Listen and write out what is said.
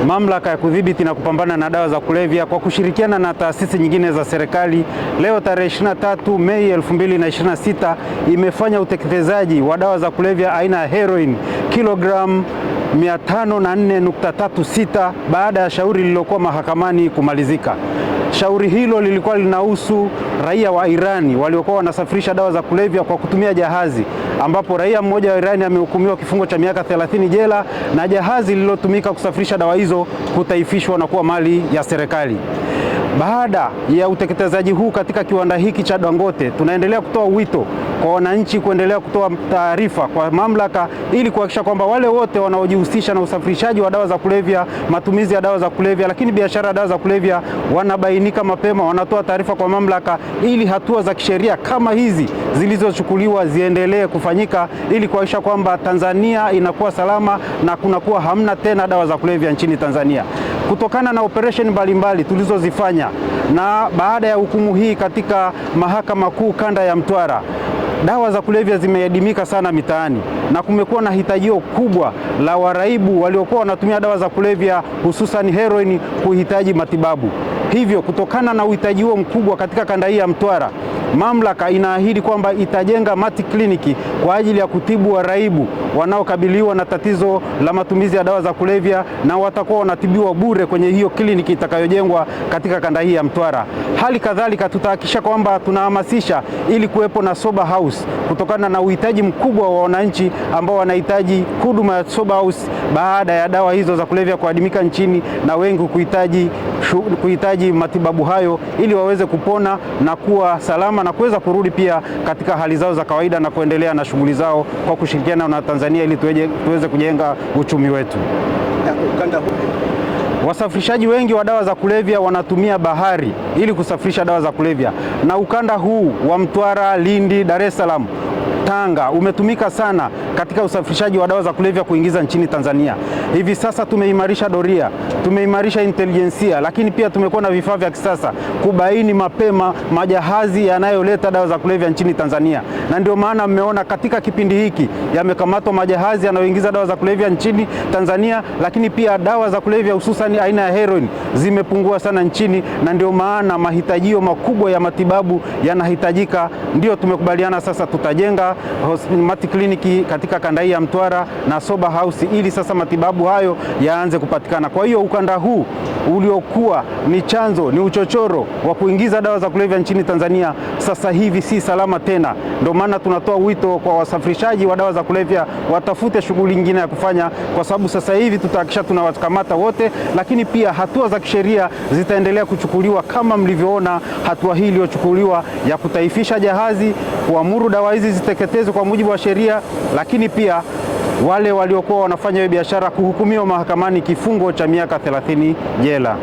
Mamlaka ya Kudhibiti na Kupambana na Dawa za Kulevya kwa kushirikiana na taasisi nyingine za serikali leo tarehe 23 Mei 2026 imefanya uteketezaji wa dawa za kulevya aina ya heroin kilogramu 504.36 baada ya shauri lililokuwa mahakamani kumalizika. Shauri hilo lilikuwa linahusu raia wa Irani waliokuwa wanasafirisha dawa za kulevya kwa kutumia jahazi, ambapo raia mmoja wa Irani amehukumiwa kifungo cha miaka 30 jela na jahazi lililotumika kusafirisha dawa hizo kutaifishwa na kuwa mali ya serikali. Baada ya uteketezaji huu katika kiwanda hiki cha Dangote, tunaendelea kutoa wito kwa wananchi kuendelea kutoa taarifa kwa mamlaka ili kuhakikisha kwamba wale wote wanaojihusisha na usafirishaji wa dawa za kulevya, matumizi ya dawa za kulevya, lakini biashara ya dawa za kulevya wanabainika mapema, wanatoa taarifa kwa mamlaka ili hatua za kisheria kama hizi zilizochukuliwa ziendelee kufanyika ili kuhakikisha kwamba Tanzania inakuwa salama na kunakuwa hamna tena dawa za kulevya nchini Tanzania. Kutokana na operation mbalimbali tulizozifanya na baada ya hukumu hii katika Mahakama Kuu Kanda ya Mtwara, dawa za kulevya zimeadimika sana mitaani na kumekuwa na hitajio kubwa la waraibu waliokuwa wanatumia dawa za kulevya hususan heroin kuhitaji matibabu. Hivyo kutokana na uhitaji huo mkubwa katika kanda hii ya Mtwara, mamlaka inaahidi kwamba itajenga mati kliniki kwa ajili ya kutibu waraibu wanaokabiliwa na tatizo la matumizi ya dawa za kulevya, na watakuwa wanatibiwa bure kwenye hiyo kliniki itakayojengwa katika kanda hii ya Mtwara. Hali kadhalika tutahakikisha kwamba tunahamasisha ili kuwepo na sober house kutokana na uhitaji mkubwa wa wananchi ambao wanahitaji huduma ya sober house baada ya dawa hizo za kulevya kuadimika nchini na wengi kuhitaji matibabu hayo ili waweze kupona na kuwa salama na kuweza kurudi pia katika hali zao za kawaida na kuendelea na shughuli zao kwa kushirikiana na Tanzania ili tuweze kujenga uchumi wetu. Wasafirishaji wengi wa dawa za kulevya wanatumia bahari ili kusafirisha dawa za kulevya, na ukanda huu wa Mtwara, Lindi, Dar es Salaam, Tanga umetumika sana katika usafirishaji wa dawa za kulevya kuingiza nchini Tanzania. Hivi sasa tumeimarisha doria, tumeimarisha intelijensia, lakini pia tumekuwa na vifaa vya kisasa kubaini mapema majahazi yanayoleta dawa za kulevya nchini Tanzania. Na ndio maana mmeona katika kipindi hiki yamekamatwa majahazi yanayoingiza dawa za kulevya nchini Tanzania, lakini pia dawa za kulevya hususan aina ya heroin zimepungua sana nchini, na ndio maana mahitajio makubwa ya matibabu yanahitajika. Ndio tumekubaliana sasa tutajenga mati kliniki katika kanda hii ya Mtwara na sober house ili sasa matibabu hayo yaanze kupatikana. Kwa hiyo ukanda huu uliokuwa ni chanzo, ni uchochoro wa kuingiza dawa za kulevya nchini Tanzania sasa hivi si salama tena. Ndio maana tunatoa wito kwa wasafirishaji wa dawa za kulevya watafute shughuli nyingine ya kufanya, kwa sababu sasa hivi tutahakikisha tunawakamata wote, lakini pia hatua za kisheria zitaendelea kuchukuliwa kama mlivyoona hatua hii iliyochukuliwa ya kutaifisha jahazi, kuamuru dawa hizi ziteketezwe kwa mujibu wa sheria, lakini pia wale waliokuwa wanafanya hiyo biashara kuhukumiwa mahakamani kifungo cha miaka 30 jela.